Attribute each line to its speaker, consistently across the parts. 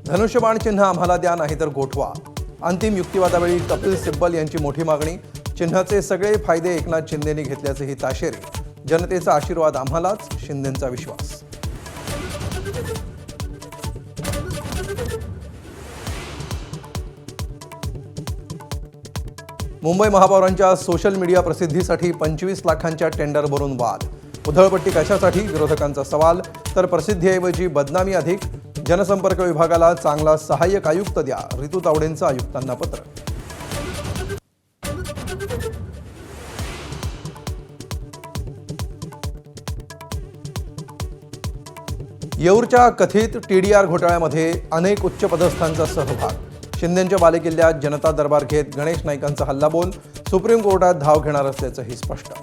Speaker 1: धनुष्यबाण चिन्ह आम्हाला द्या नाहीतर गोठवा। अंतिम युक्तिवादावेळी कपिल सिब्बल यांची मोठी मागणी। चिन्हाचे सगळे फायदे एकनाथ शिंदेंनी घेतल्याचे ही ताशेरे। जनतेचा आशीर्वाद आम्हालाच, शिंदेंचा विश्वास। मुंबई महापौरांच्या सोशल मीडिया प्रसिद्धीसाठी 25 लाखांच्या टेंडरवरून वाद। उधळपट्टी कशासाठी, विरोधकांचा सवाल। तर प्रसिद्धीऐवजी बदनामी अधिक। जनसंपर्क विभागाला चांगला सहाय्यक आयुक्त द्या, ऋतू तावडेंचं आयुक्तांना पत्र। येऊरच्या कथित टीडीआर घोटाळ्यामध्ये अनेक उच्चपदस्थांचा सहभाग। शिंदेंच्या बालेकिल्ल्यात जनता दरबार घेत गणेश नाईकांचा हल्लाबोल। सुप्रीम कोर्टात धाव घेणार असल्याचंही स्पष्ट।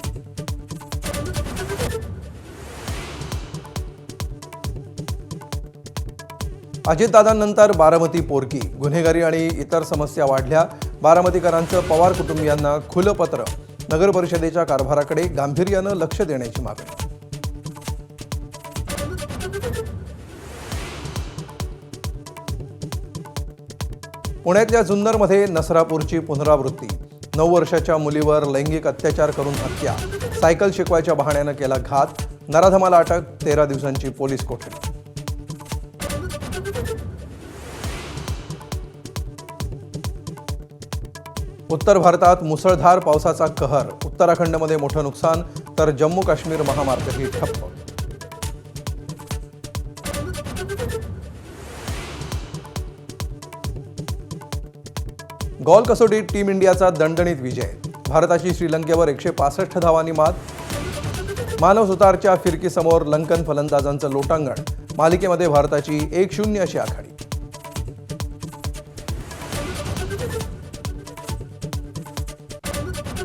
Speaker 1: अजितदादांनंतर बारामती पोरकी। गुन्हेगारी आणि इतर समस्या वाढल्या। बारामतीकरांचं पवार कुटुंबियांना खुलं पत्र। नगर परिषदेच्या कारभाराकडे गांभीर्यानं लक्ष देण्याची मागणी। पुण्यातल्या जुन्नरमध्ये नसरापूरची पुनरावृत्ती। 9 वर्षाच्या मुलीवर लैंगिक अत्याचार करून हत्या। सायकल शिकवायच्या बहाण्यानं केला घात। नराधमाला अटक, 13 दिवसांची पोलीस कोठडी। उत्तर भारतात मुसळधार पावसाचा कहर। उत्तराखंडमध्ये मोठं नुकसान, तर जम्मू काश्मीर महामार्गही ठप्प। गॉल कसोटीत टीम इंडियाचा दणदणीत विजय। भारताची श्रीलंकेवर 165 धावांनी मात। मानव सुतारच्या फिरकीसमोर लंकन फलंदाजांचं लोटांगण। मालिकेमध्ये भारताची 1-0 अशी आघाडी।